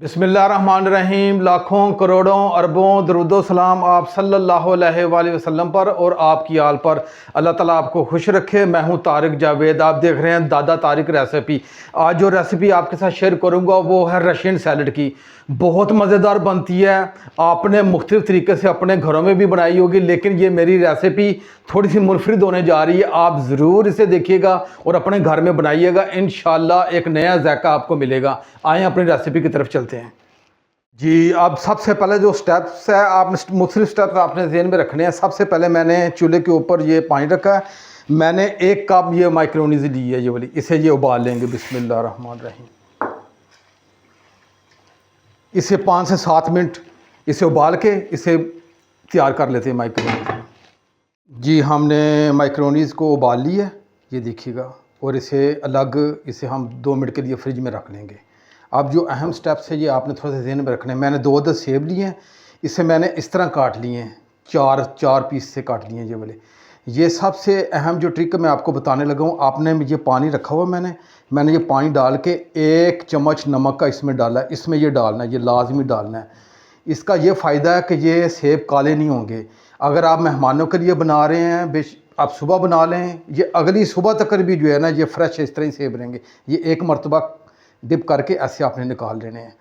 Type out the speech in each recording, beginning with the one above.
बिस्मिल्लाहिर्रहमानिर्रहीम। लाखों करोड़ों अरबों दरूदो सलाम आप सल्लल्लाहु अलैहि वसल्लम पर और आपकी आल पर। अल्लाह ताला आपको खुश रखे। मैं हूं तारिक जावेद, आप देख रहे हैं दादा तारिक रेसिपी। आज जो रेसिपी आपके साथ शेयर करूंगा वो है रशियन सैलड की। बहुत मज़ेदार बनती है। आपने मुख्तलिफ़ तरीके से अपने घरों में भी बनाई होगी, लेकिन ये मेरी रेसिपी थोड़ी सी मुनफरिद होने जा रही है। आप ज़रूर इसे देखिएगा और अपने घर में बनाइएगा। इंशाल्लाह एक नया जायका आपको मिलेगा। आएँ अपनी रेसिपी की तरफ चलते हैं जी। अब सबसे पहले जो स्टेप्स है, आप मुख्तलिफ स्टेप्स आपने ज़हन में रखने हैं। सबसे पहले मैंने चूल्हे के ऊपर ये पानी रखा है। मैंने 1 कप ये माइक्रोनीज ली है, ये वाली। इसे ये उबाल लेंगे बिस्मिल्लाहिर्रहमानिर्रहीम। इसे 5 से 7 मिनट इसे उबाल के इसे तैयार कर लेते हैं माइक्रोनीज जी। हमने माइक्रोनीज को उबाल लिया है, ये देखिएगा, और इसे अलग इसे हम 2 मिनट के लिए फ्रिज में रख लेंगे। अब जो अहम स्टेप्स है ये आपने थोड़ा सा ज़हन में रखने हैं। मैंने 2 अदद सेब लिए हैं, इसे मैंने इस तरह काट लिए हैं, 4 पीस से काट लिए हैं ये वाले। ये सबसे अहम जो ट्रिक मैं आपको बताने लगा हूँ, आपने ये पानी रखा हुआ मैंने ये पानी डाल के 1 चम्मच नमक का इसमें डाला है। इसमें ये डालना है, ये लाजमी डालना है। इसका ये फ़ायदा है कि ये सेब काले नहीं होंगे। अगर आप मेहमानों के लिए बना रहे हैं, आप सुबह बना लें, ये अगली सुबह तक भी जो है ना, ये फ्रेश इस तरह ही सेब रहेंगे। ये एक मरतबा डिप करके ऐसे आपने निकाल लेने हैं।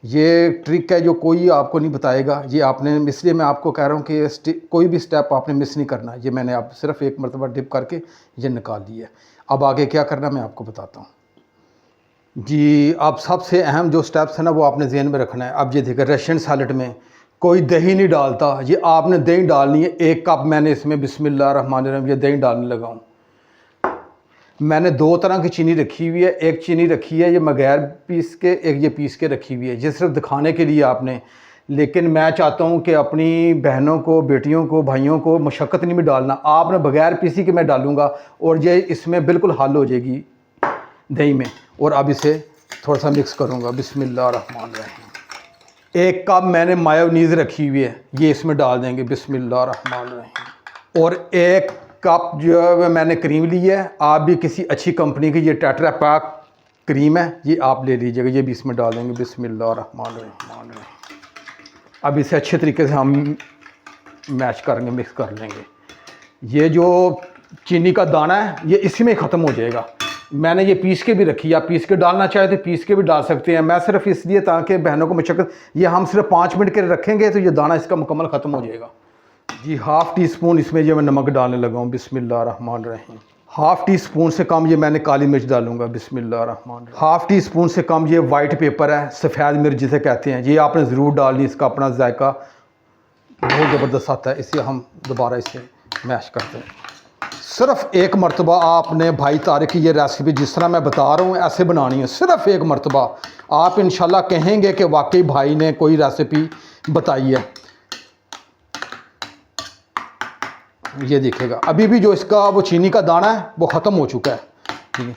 ये ट्रिक है जो कोई आपको नहीं बताएगा। ये आपने, इसलिए मैं आपको कह रहा हूँ कि कोई भी स्टेप आपने मिस नहीं करना। ये मैंने आप सिर्फ 1 मरतबा डिप करके ये निकाल लिया। अब आगे क्या करना मैं आपको बताता हूँ जी। अब सबसे अहम जो स्टेप्स है ना वो आपने ज़हन में रखना है। अब ये देखिए, रशियन सैलड में कोई दही नहीं डालता। ये आपने दही डालनी है। 1 कप मैंने इसमें बिस्मिल्लाहिर्रहमानिर्रहीम ये दही डालने लगा हूँ। मैंने 2 तरह की चीनी रखी हुई है। एक चीनी रखी है ये बगैर पीस के, एक ये पीस के रखी हुई है। ये सिर्फ दिखाने के लिए आपने, लेकिन मैं चाहता हूँ कि अपनी बहनों को, बेटियों को, भाइयों को मशक्क़त नहीं भी डालना। आपने बगैर पीसी के मैं डालूँगा और ये इसमें बिल्कुल हल हो जाएगी दही में। और अब इसे थोड़ा सा मिक्स करूँगा बिस्मिल्लाहिर्रहमानिर्रहीम। 1 कप मैंने मायोनीज़ रखी हुई है, ये इसमें डाल देंगे बिस्मिल्लाहिर्रहमानिर्रहीम। और 1 कप जो है मैंने क्रीम ली है। आप भी किसी अच्छी कंपनी की, ये टेट्रा पैक क्रीम है, ये आप ले लीजिएगा। ये भी इसमें डाल देंगे बिस्मिल्लाहिर्रहमानिर्रहीम। अब इसे अच्छे तरीके से हम मैश करेंगे, मिक्स कर लेंगे। ये जो चीनी का दाना है ये इसी में ख़त्म हो जाएगा। मैंने ये पीस के भी रखी है, आप पीस के डालना चाहे तो पीस के भी डाल सकते हैं। मैं सिर्फ इसलिए, ताकि बहनों को मशक्क़त, ये हम सिर्फ 5 मिनट के रखेंगे तो ये दाना इसका मुकम्मल ख़त्म हो जाएगा जी। 1/2 टी स्पून इसमें जो मैं नमक डालने लगा हूँ बिस्मिल्लाहिर्रहमानिर्रहीम। 1/2 टी स्पून से कम ये मैंने काली मिर्च डालूंगा बिस्मिल्लाहिर्रहमानिर्रहीम। 1/2 टी स्पून से कम ये वाइट पेपर है, सफ़ेद मिर्च जिसे कहते हैं, ये आपने ज़रूर डालनी। इसका अपना जायका बहुत ज़बरदस्त आता है। इसे हम दोबारा इसे मैश करते हैं। सिर्फ 1 मरतबा आपने भाई तारिक की ये रेसिपी जिस तरह मैं बता रहा हूँ ऐसे बनानी है। सिर्फ 1 मरतबा आप इंशाल्लाह कहेंगे कि वाकई भाई ने कोई रेसिपी बताई है। ये देखिएगा, अभी भी जो इसका वो चीनी का दाना है वो ख़त्म हो चुका है। ठीक है,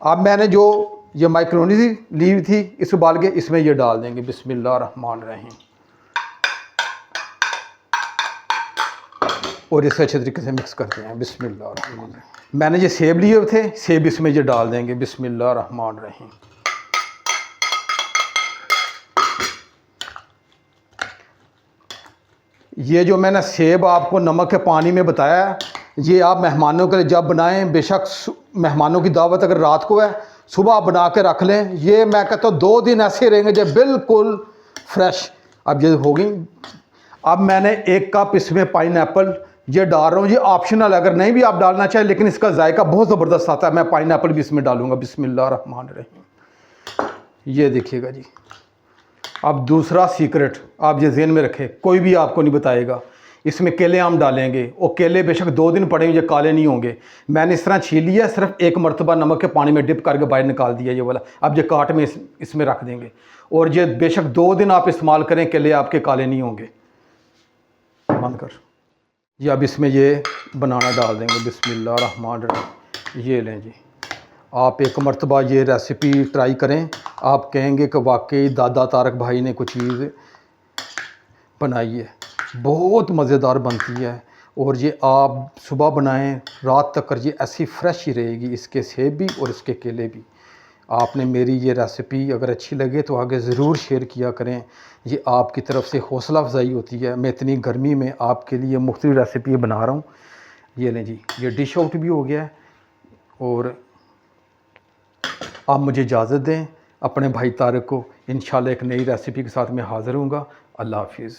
अब मैंने जो ये माइक्रोनीज ली हुई थी इस उबाल के इसमें ये डाल देंगे बिस्मिल्लाहिर्रहमानिर्रहीम। और इसे अच्छे तरीके से मिक्स करते हैं बिस्मिल्लाहिर्रहमानिर्रहीम। मैंने ये सेब लिए थे, सेब इसमें ये डाल देंगे बिस्मिल्लाहिर्रहमानिर्रहीम। ये जो मैंने सेब आपको नमक के पानी में बताया है, ये आप मेहमानों के लिए जब बनाएं, बेशक मेहमानों की दावत अगर रात को है, सुबह आप बना के रख लें। ये मैं कहता हूँ 2 दिन ऐसे रहेंगे जो बिल्कुल फ्रेश। अब ये हो गई। अब मैंने 1 कप इसमें पाइनएप्पल ये डाल रहा हूँ। ये ऑप्शनल, अगर नहीं भी आप डालना चाहें, लेकिन इसका जायका बहुत ज़बरदस्त आता है। मैं पाइनएप्पल भी इसमें डालूँगा बिस्मिल्लाहिर्रहमानिर्रहीम। ये देखिएगा जी। अब दूसरा सीक्रेट आप ये ज़हन में रखें, कोई भी आपको नहीं बताएगा। इसमें केले हम डालेंगे और केले बेशक 2 दिन पड़े ये काले नहीं होंगे। मैंने इस तरह छील लिया, सिर्फ 1 मरतबा नमक के पानी में डिप करके बाहर निकाल दिया ये वाला। अब ये काट में इसमें रख देंगे और ये बेशक 2 दिन आप इस्तेमाल करें, केले आपके काले नहीं होंगे। बंद कर जी। अब इसमें ये बनाना डाल देंगे बिस्मिल्लाहिर्रहमानिर्रहीम। ये लें जी, आप 1 मरतबा ये रेसिपी ट्राई करें, आप कहेंगे कि वाकई दादा तारक भाई ने कुछ चीज़ बनाई है। बहुत मज़ेदार बनती है और ये आप सुबह बनाएं, रात तक कर ये ऐसी फ्रेश ही रहेगी, इसके सेब भी और इसके केले भी। आपने मेरी ये रेसिपी अगर अच्छी लगे तो आगे ज़रूर शेयर किया करें। ये आपकी तरफ से हौसला अफजाई होती है। मैं इतनी गर्मी में आपके लिए मुख्तलिफ रेसिपी बना रहा हूँ। ये लें जी, ये डिश आउट भी हो गया है। और आप मुझे इजाज़त दें, अपने भाई तारिक को इंशाल्लाह एक नई रेसिपी के साथ मैं हाज़िर हूँगा। अल्लाह हाफिज़।